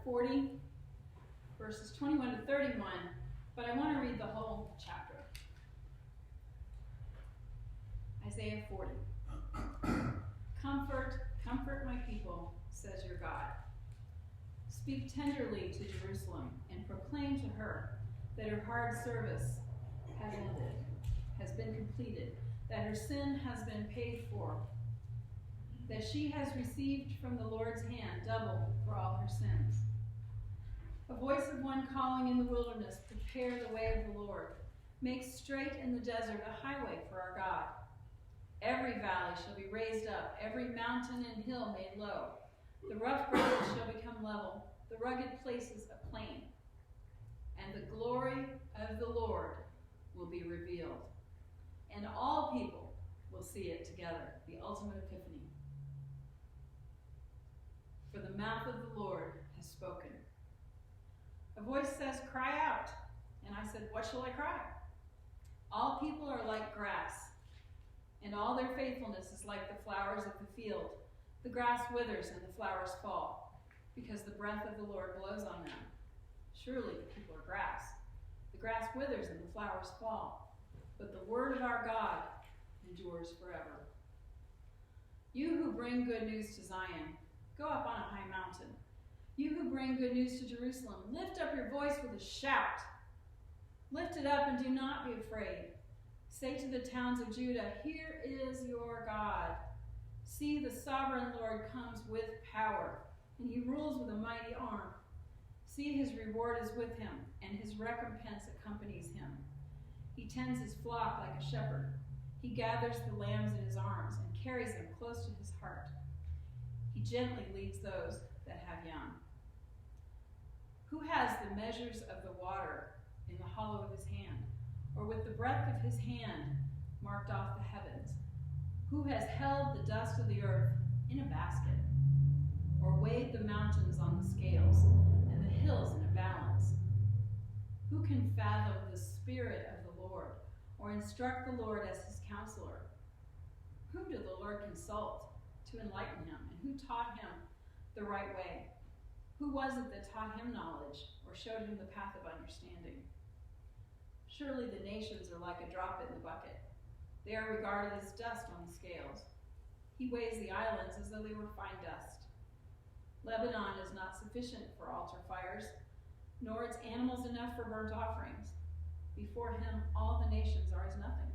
40, verses 21 to 31, but I want to read the whole chapter. Isaiah 40. Comfort my people, says your God. Speak tenderly to Jerusalem and proclaim to her that her hard service has ended, has been completed, that her sin has been paid for, that she has received from the Lord's hand double for all her sins. A voice of one calling in the wilderness, prepare the way of the Lord. Make straight in the desert a highway for our God. Every valley shall be raised up, every mountain and hill made low. The rough roads shall become level, the rugged places a plain. And the glory of the Lord will be revealed. And all people will see it together, the ultimate epiphany. For the mouth of the Lord has spoken. A voice says, cry out. And I said, what shall I cry? All people are like grass, and all their faithfulness is like the flowers of the field. The grass withers and the flowers fall, because the breath of the Lord blows on them. Surely people are grass. The grass withers and the flowers fall, but the word of our God endures forever. You who bring good news to Zion, go up on a high mountain. You who bring good news to Jerusalem, lift up your voice with a shout. Lift it up and do not be afraid. Say to the towns of Judah, here is your God. See, the sovereign Lord comes with power, and he rules with a mighty arm. See, his reward is with him, and his recompense accompanies him. He tends his flock like a shepherd. He gathers the lambs in his arms and carries them close to his heart. He gently leads those that have young. Who has the measures of the water in the hollow of his hand, or with the breadth of his hand marked off the heavens? Who has held the dust of the earth in a basket, or weighed the mountains on the scales and the hills in a balance? Who can fathom the spirit of the Lord, or instruct the Lord as his counselor? Whom did the Lord consult to enlighten him, and who taught him the right way? Who was it that taught him knowledge, or showed him the path of understanding? Surely the nations are like a drop in the bucket. They are regarded as dust on the scales. He weighs the islands as though they were fine dust. Lebanon is not sufficient for altar fires, nor its animals enough for burnt offerings. Before him all the nations are as nothing.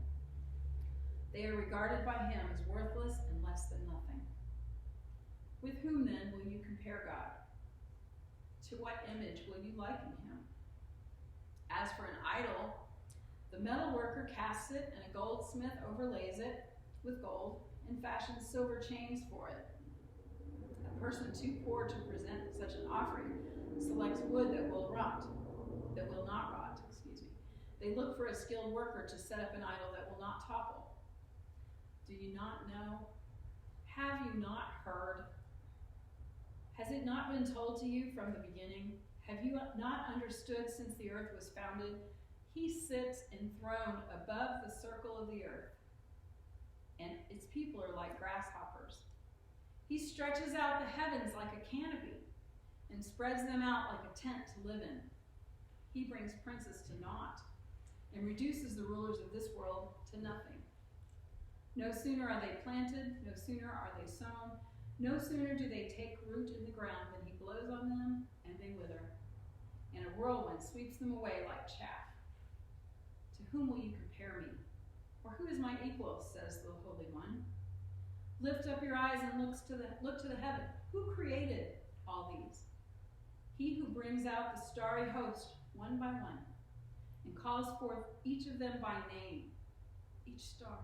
They are regarded by him as worthless and less than nothing. With whom then will you compare God? To what image will you liken him? As for an idol, the metal worker casts it, and a goldsmith overlays it with gold and fashions silver chains for it. A person too poor to present such an offering selects wood that will not rot. They look for a skilled worker to set up an idol that will not topple. Do you not know? Have you not heard? Has it not been told to you from the beginning? Have you not understood since the earth was founded? He sits enthroned above the circle of the earth, and its people are like grasshoppers. He stretches out the heavens like a canopy and spreads them out like a tent to live in. He brings princes to naught and reduces the rulers of this world to nothing. No sooner are they planted, no sooner are they sown, no sooner do they take root in the ground than he blows on them and they wither, and a whirlwind sweeps them away like chaff. To whom will you compare me? Or who is my equal, says the Holy One? Lift up your eyes and look to the heaven. Who created all these? He who brings out the starry host one by one and calls forth each of them by name, each star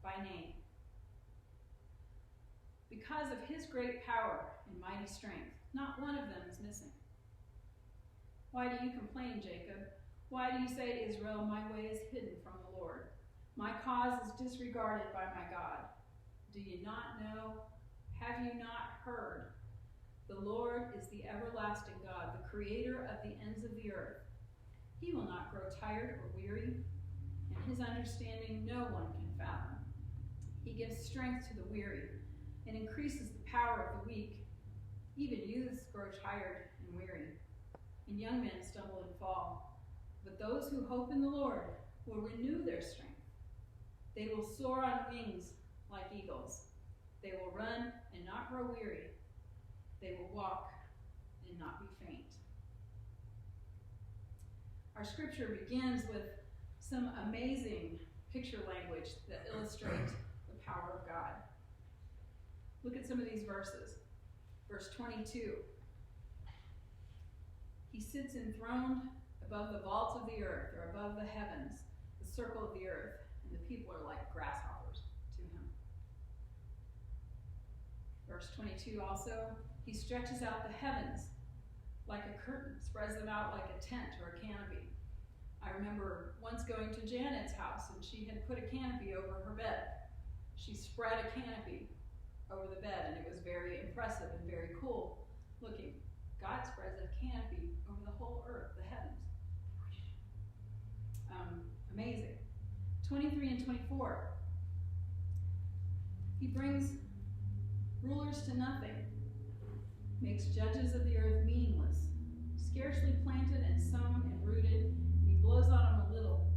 by name. Because of his great power and mighty strength, not one of them is missing. Why do you complain, Jacob? Why do you say, Israel, my way is hidden from the Lord? My cause is disregarded by my God. Do you not know? Have you not heard? The Lord is the everlasting God, the creator of the ends of the earth. He will not grow tired or weary, and his understanding no one can fathom. He gives strength to the weary and increases the power of the weak. Even youths grow tired and and young men stumble and fall. But those who hope in the Lord will renew their strength. They will soar on wings like eagles. They will run and not grow weary. They will walk and not be faint. Our scripture begins with some amazing picture language that illustrate the power of God. Look at some of these verses. Verse 22. He sits enthroned above the vaults of the earth, or above the heavens, the circle of the earth, and the people are like grasshoppers to him. Verse 22 also, he stretches out the heavens like a curtain, spreads them out like a tent or a canopy. I remember once going to Janet's house, and she had put a canopy over her bed. She spread a canopy over the bed, and it was very impressive and very cool looking. God spreads a canopy over the whole earth, the heavens. Amazing. 23 and 24. He brings rulers to nothing, makes judges of the earth meaningless, scarcely planted and sown and rooted, and he blows on them a little,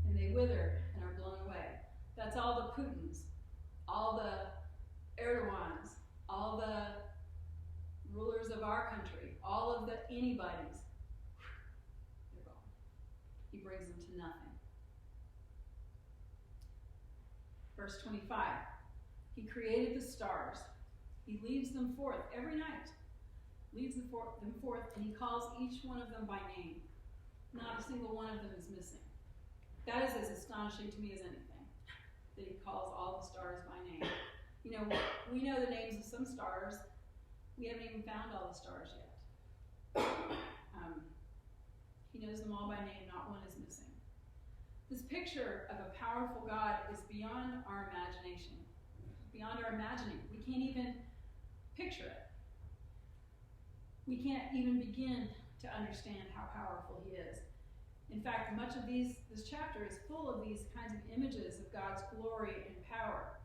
and they wither and are blown away. That's all the Putins, all the Erdogans, all the rulers of our country, all of the anybody's. They're gone. He brings them to nothing. Verse 25, he created the stars. He leads them forth every night, leads them forth, and he calls each one of them by name. Not a single one of them is missing. That is as astonishing to me as anything, that he calls all the stars by name. You know, we know the names of some stars. We haven't even found all the stars yet. He knows them all by name, not one is missing. This picture of a powerful God is beyond our imagination, beyond our imagining. We can't even picture it. We can't even begin to understand how powerful he is. In fact, much of this chapter is full of these kinds of images of God's glory and power.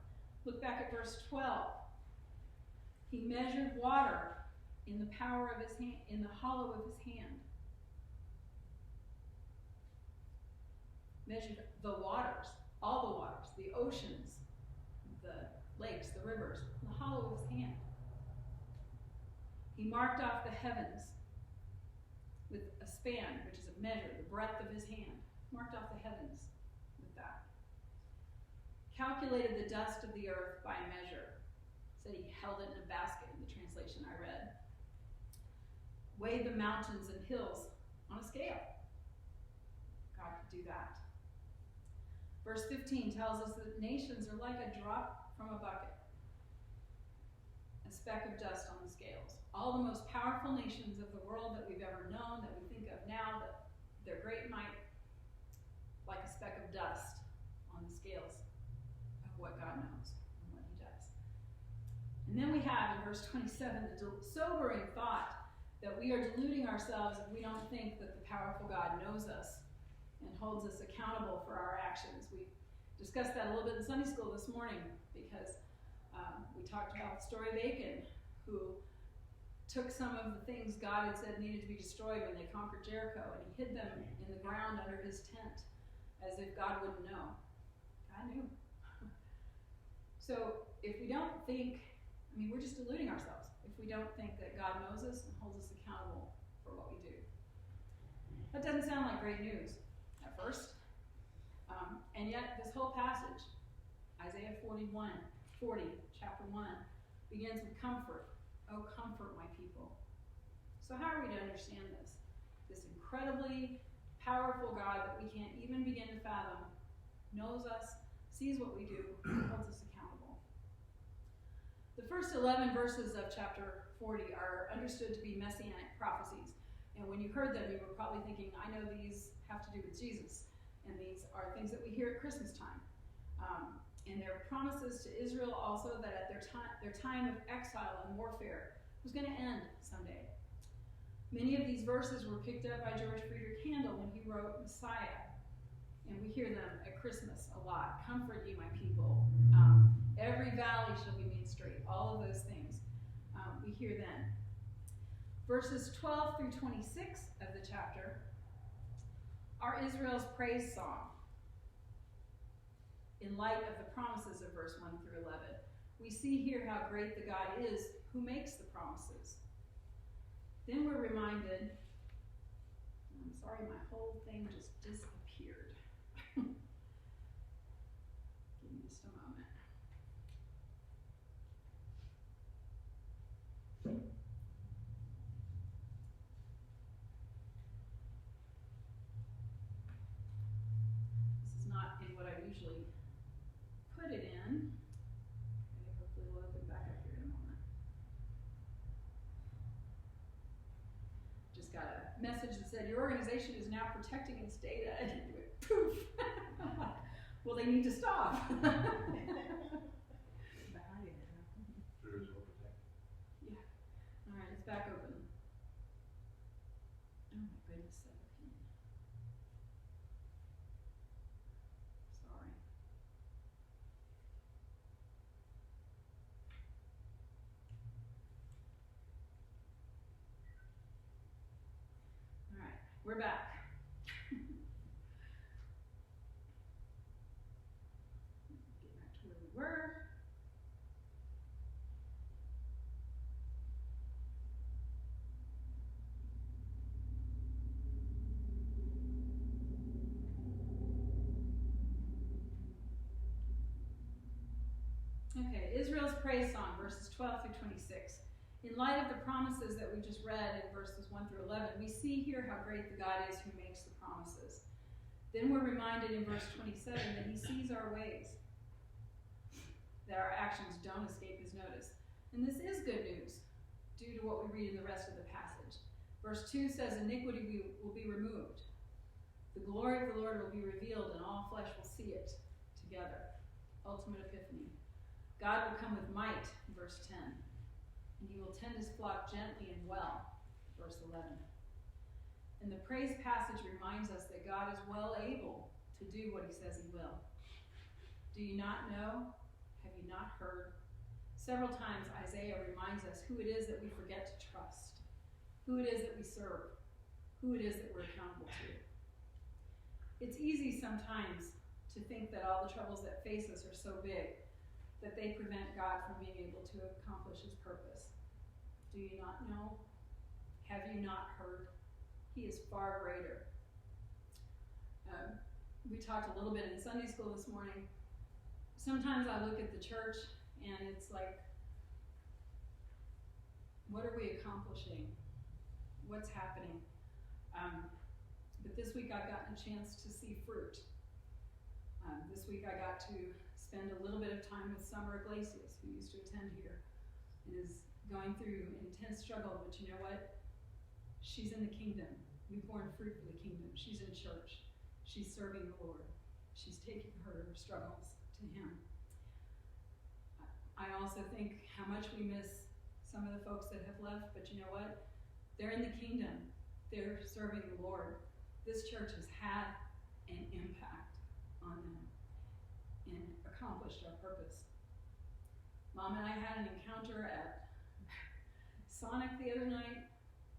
Look back at verse 12. He measured water in the power of his hand, in the hollow of his hand. Measured the waters, all the waters, the oceans, the lakes, the rivers, in the hollow of his hand. He marked off the heavens with a span, which is a measure, the breadth of his hand. Marked off the heavens with that. Calculated the dust of the earth by measure. Said he held it in a basket in the translation I read. Weighed the mountains and hills on a scale. God could do that. Verse 15 tells us that nations are like a drop from a bucket, a speck of dust on the scales. All the most powerful nations of the world that we've ever known, that we think of now, that their great might, like a speck of dust on the scales of what God knows and what he does. And then we have in verse 27 the sobering thought that we are deluding ourselves if we don't think that the powerful God knows us and holds us accountable for our actions. We discussed that a little bit in Sunday school this morning because we talked about the story of Achan, who took some of the things God had said needed to be destroyed when they conquered Jericho, and he hid them in the ground under his tent as if God wouldn't know. God knew. So if we don't think, we're just deluding ourselves if we don't think that God knows us and holds us accountable for what we do. That doesn't sound like great news at first. And yet this whole passage, Isaiah 40, chapter 1, begins with comfort. Oh, comfort my people. So how are we to understand this? This incredibly powerful God that we can't even begin to fathom knows us, sees what we do, and holds us accountable. The first 11 verses of chapter 40 are understood to be messianic prophecies. And when you heard them, you were probably thinking, I know these have to do with Jesus. And these are things that we hear at Christmas time. And they're promises to Israel also that at their time of exile and warfare was going to end someday. Many of these verses were picked up by George Friedrich Handel when he wrote Messiah. And we hear them at Christmas a lot. Comfort ye, my people. Every valley shall be made straight. All of those things we hear then. Verses 12 through 26 of the chapter are Israel's praise song in light of the promises of verse 1 through 11. We see here how great the God is who makes the promises. Then we're reminded, I'm sorry, my whole thing just disappeared. Give me just a moment. This is not in what I usually put it in. Okay, hopefully we'll open back up here in a moment. Just got a message that said, your organization is now protecting its data, and it went poof. Well, they need to stop. Yeah. All right, it's back open. Oh my goodness, 17. Sorry. All right, we're back. Get back to where we were. Okay, Israel's praise song, verses 12 through 26. In light of the promises that we just read in verses 1 through 11, we see here how great the God is who makes the promises. Then we're reminded in verse 27 that he sees our ways, that our actions don't escape his notice. And this is good news, due to what we read in the rest of the passage. Verse 2 says, iniquity will be removed. The glory of the Lord will be revealed, and all flesh will see it together. Ultimate epiphany. God will come with might, verse 10, and he will tend his flock gently and well, verse 11. And the praise passage reminds us that God is well able to do what he says he will. Do you not know? Have you not heard? Several times Isaiah reminds us who it is that we forget to trust, who it is that we serve, who it is that we're accountable to. It's easy sometimes to think that all the troubles that face us are so big that they prevent God from being able to accomplish his purpose. Do you not know? Have you not heard? He is far greater. We talked a little bit in Sunday school this morning. Sometimes I look at the church and it's like, what are we accomplishing? What's happening? But this week I've gotten a chance to see fruit. This week I got to spend a little bit of time with Summer Iglesias, who used to attend here and is going through intense struggle, but you know what? She's in the kingdom. We've borne fruit for the kingdom. She's in church. She's serving the Lord. She's taking her struggles to him. I also think how much we miss some of the folks that have left, but you know what? They're in the kingdom. They're serving the Lord. This church has had an impact on them and accomplished our purpose. Mom and I had an encounter at Sonic the other night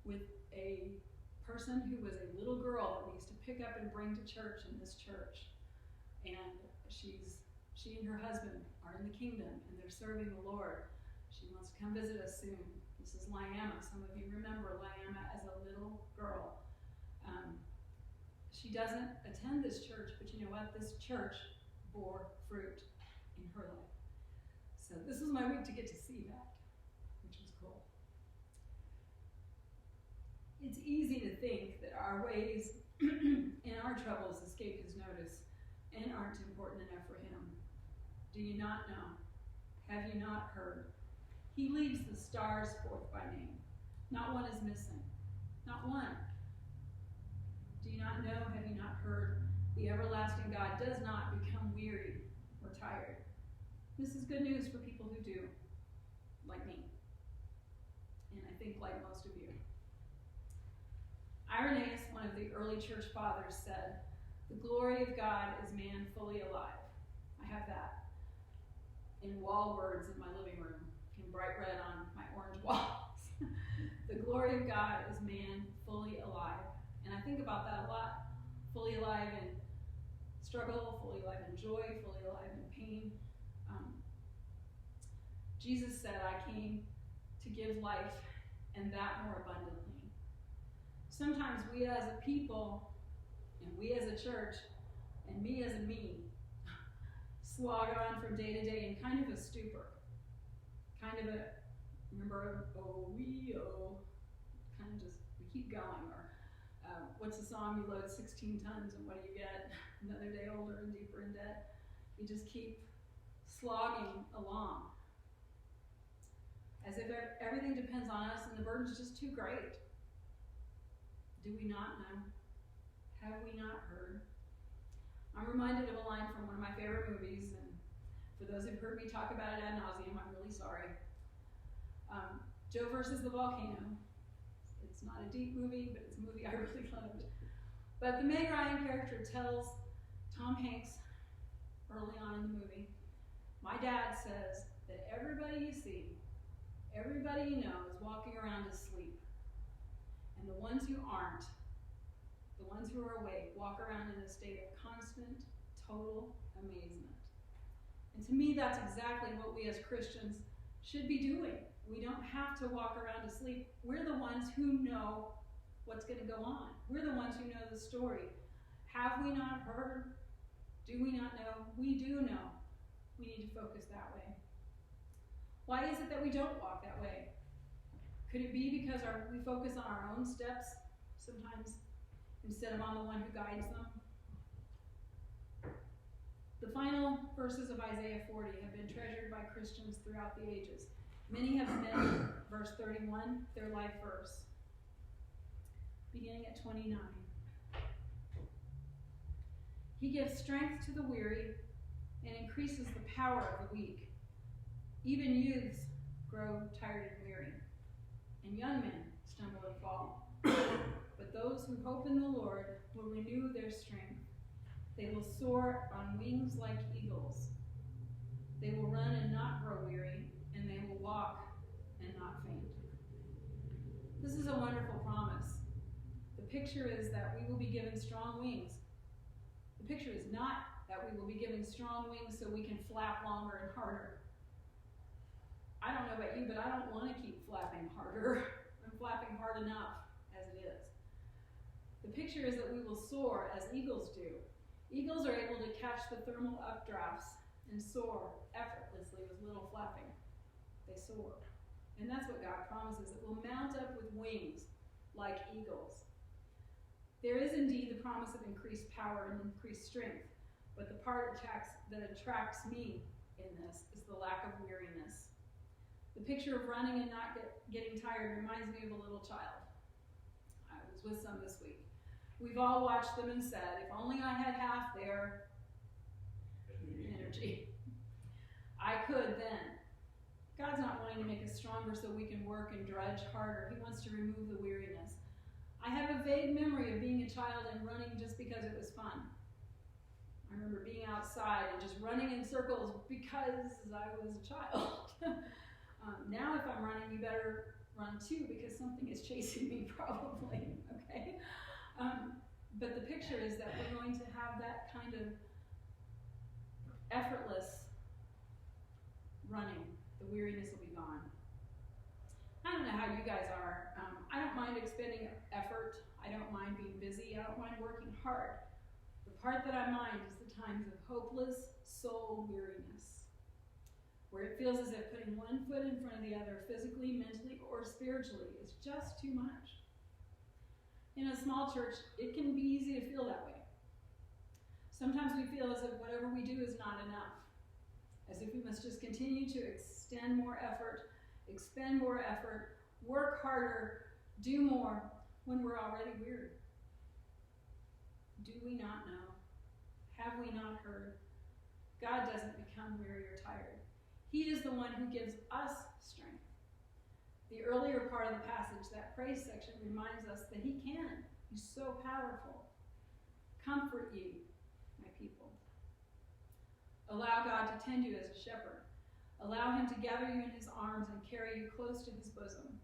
with a person who was a little girl that we used to pick up and bring to church in this church. And she and her husband are in the kingdom and they're serving the Lord. She wants to come visit us soon. This is Liama. Some of you remember Liama as a little girl. She doesn't attend this church, but you know what? This church bore fruit in her life. So this was my week to get to see that, which was cool. It's easy to think that our ways and our troubles escape his notice and aren't important enough for him. Do you not know? Have you not heard? He leads the stars forth by name. Not one is missing. Not one. Do you not know? Have you not heard? The everlasting God does not become weary or tired. This is good news for people who do, like me. And I think like most of you. Irenaeus, one of the early church fathers, said, "The glory of God is man fully alive." I have that in wall words in my living room, in bright red on my orange walls. The glory of God is man fully alive. And I think about that a lot. Fully alive in struggle, fully alive in joy, fully alive in pain. Jesus said, I came to give life, and that more abundantly. Sometimes we as a people, and we as a church, and me as a me, slog on from day to day in kind of a stupor. Kind of a, remember, kind of just, we keep going. Or what's the song, you load 16 tons, and what do you get? Another day older and deeper in debt. You just keep slogging along. As if everything depends on us and the burden's just too great. Do we not know? Have we not heard? I'm reminded of a line from one of my favorite movies, and for those who've heard me talk about it ad nauseum, I'm really sorry. Joe versus the Volcano. It's not a deep movie, but it's a movie I really loved. But the Meg Ryan character tells Tom Hanks early on in the movie, my dad says that everybody you see, everybody you know is walking around asleep. And the ones who aren't, the ones who are awake, walk around in a state of constant, total amazement. And to me, that's exactly what we as Christians should be doing. We don't have to walk around asleep. We're the ones who know what's going to go on. We're the ones who know the story. Have we not heard? Do we not know? We do know. We need to focus that way. Why is it that we don't walk that way? Could it be because we focus on our own steps sometimes instead of on the one who guides them? The final verses of Isaiah 40 have been treasured by Christians throughout the ages. Many have made verse 31 their life verse. Beginning at 29. He gives strength to the weary and increases the power of the weak. Even youths grow tired and weary, and young men stumble and fall. But those who hope in the Lord will renew their strength. They will soar on wings like eagles. They will run and not grow weary, and they will walk and not faint. This is a wonderful promise. The picture is that we will be given strong wings. The picture is not that we will be given strong wings so we can flap longer and harder. I don't know about you, but I don't want to keep flapping harder. I'm flapping hard enough as it is. The picture is that we will soar as eagles do. Eagles are able to catch the thermal updrafts and soar effortlessly with little flapping. They soar. And that's what God promises, that we'll mount up with wings like eagles. There is indeed the promise of increased power and increased strength, but the part that attracts me in this is the lack of weariness. The picture of running and not getting tired reminds me of a little child. I was with some this week. We've all watched them and said, if only I had half their energy. I could then. God's not wanting to make us stronger so we can work and drudge harder. He wants to remove the weariness. I have a vague memory of being a child and running just because it was fun. I remember being outside and just running in circles because I was a child. Now if I'm running, you better run too because something is chasing me probably, okay? But the picture is that we're going to have that kind of effortless running. The weariness will be gone. I don't know how you guys are. I don't mind expending effort. I don't mind being busy. I don't mind working hard. The part that I mind is the times of hopeless soul weariness, where it feels as if putting one foot in front of the other, physically, mentally, or spiritually, is just too much. In a small church, it can be easy to feel that way. Sometimes we feel as if whatever we do is not enough, as if we must just continue to extend more effort, expend more effort, work harder, do more, when we're already weary. Do we not know? Have we not heard? God doesn't become weary or tired. He is the one who gives us strength. The earlier part of the passage, that praise section, reminds us that he can. He's so powerful. Comfort ye, my people. Allow God to tend you as a shepherd. Allow him to gather you in his arms and carry you close to his bosom.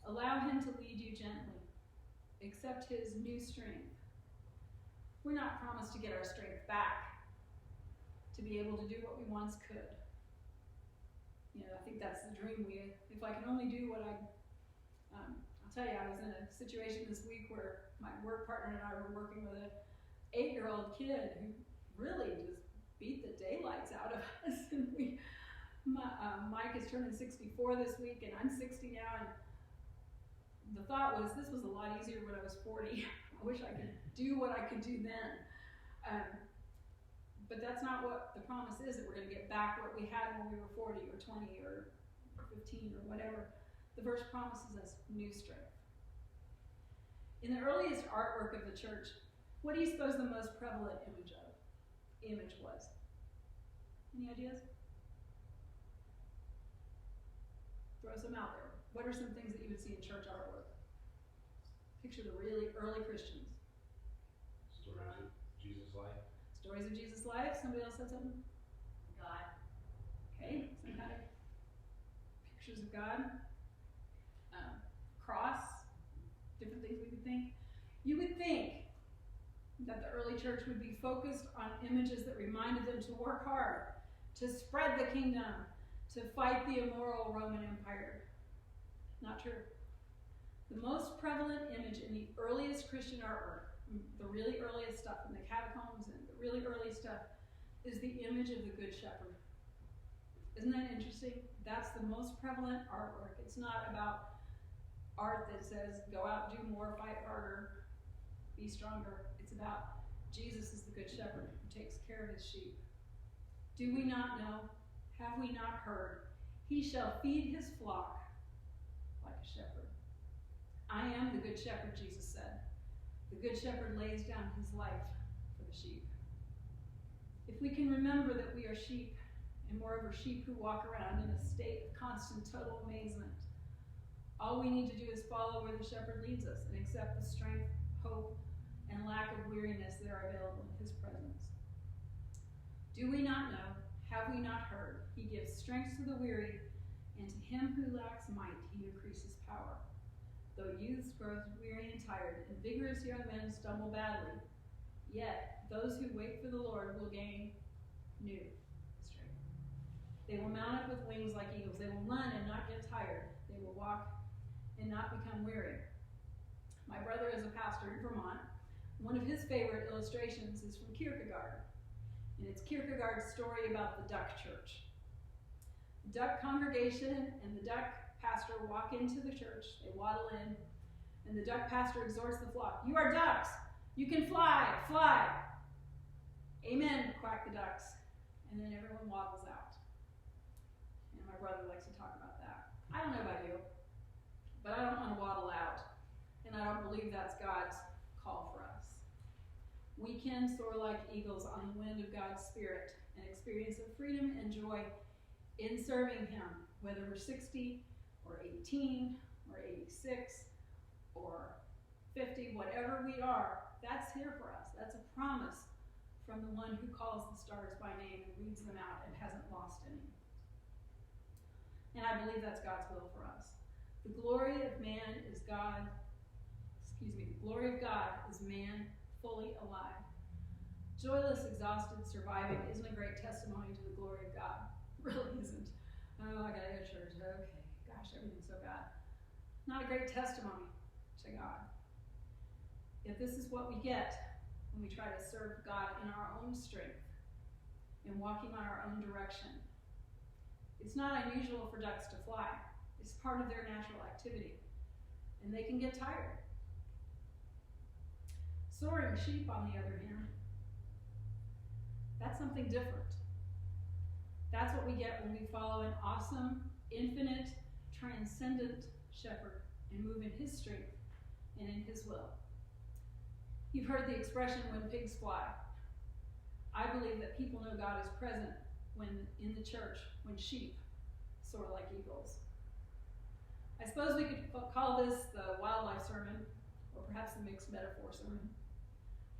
Allow him to lead you gently. Accept his new strength. We're not promised to get our strength back, to be able to do what we once could. I think that's the dream. If I can only do what I'll tell you, I was in a situation this week where my work partner and I were working with an 8-year-old kid who really just beat the daylights out of us. And Mike is turning 64 this week, and I'm 60 now, and the thought was this was a lot easier when I was 40. I wish I could do what I could do then. But that's not what the promise is, that we're going to get back what we had when we were 40 or 20 or 15 or whatever. The verse promises us new strength. In the earliest artwork of the church, what do you suppose the most prevalent image was? Any ideas? Throw some out there. What are some things that you would see in church artwork? Picture the really early Christians. Stories of Jesus' life. Stories of Jesus' life. Somebody else said something? God. Okay, some kind of pictures of God. Cross. Different things we could think. You would think that the early church would be focused on images that reminded them to work hard, to spread the kingdom, to fight the immoral Roman Empire. Not true. The most prevalent image in the earliest Christian artwork, the really earliest stuff in the catacombs and the really early stuff, is the image of the Good Shepherd. Isn't that interesting? That's the most prevalent artwork. It's not about art that says, go out, do more, fight harder, be stronger. It's about Jesus is the Good Shepherd who takes care of his sheep. Do we not know? Have we not heard? He shall feed his flock like a shepherd. I am the Good Shepherd, Jesus said. The Good Shepherd lays down his life for the sheep. If we can remember that we are sheep, and moreover sheep who walk around in a state of constant total amazement, all we need to do is follow where the shepherd leads us and accept the strength, hope, and lack of weariness that are available in his presence. Do we not know? Have we not heard? He gives strength to the weary, and to him who lacks might, he increases power. Though youths grow weary and tired, and vigorous young men stumble badly, yet those who wait for the Lord will gain new strength. They will mount up with wings like eagles. They will run and not get tired. They will walk and not become weary. My brother is a pastor in Vermont. One of his favorite illustrations is from Kierkegaard. And it's Kierkegaard's story about the duck church. The duck congregation and the duck pastor walk into the church. They waddle in, and the duck pastor exhorts the flock. You are ducks. You can fly, fly. Amen, quack the ducks. And then everyone waddles out. And my brother likes to talk about that. I don't know about you, but I don't want to waddle out. And I don't believe that's God's call for us. We can soar like eagles on the wind of God's Spirit and experience a freedom and joy in serving him, whether we're 60 or 18 or 86 or 50, whatever we are, that's here for us. That's a promise from the one who calls the stars by name and leads them out and hasn't lost any. And I believe that's God's will for us. The glory of man is God, the glory of God is man fully alive. Joyless, exhausted, surviving isn't a great testimony to the glory of God. It really isn't. Oh, I gotta go to church. Okay, gosh, everything's so bad. Not a great testimony to God. Yet this is what we get when we try to serve God in our own strength and walking on our own direction. It's not unusual for ducks to fly. It's part of their natural activity. And they can get tired. Soaring sheep, on the other hand, that's something different. That's what we get when we follow an awesome, infinite, transcendent shepherd and move in his strength and in his will. You've heard the expression, when pigs fly. I believe that people know God is present when in the church, when sheep soar like eagles. I suppose we could call this the wildlife sermon, or perhaps the mixed metaphor sermon.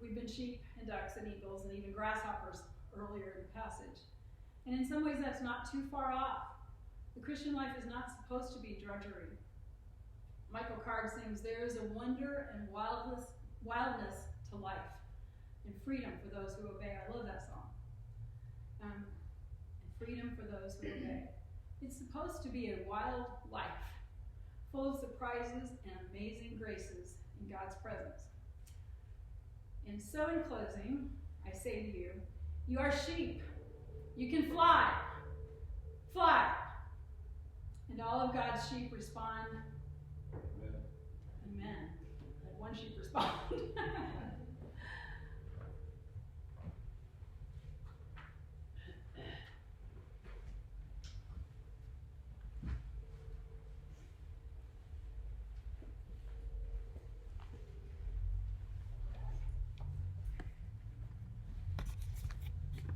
We've been sheep and ducks and eagles and even grasshoppers earlier in the passage. And in some ways that's not too far off. The Christian life is not supposed to be drudgery. Michael Card sings, there is a wonder and wildness to life and freedom for those who obey. I love that song. And freedom for those who obey. It's supposed to be a wild life, full of surprises and amazing graces in God's presence. And so in closing, I say to you, you are sheep. You can fly. Fly. And all of God's sheep respond, Amen. Amen. Let one sheep respond.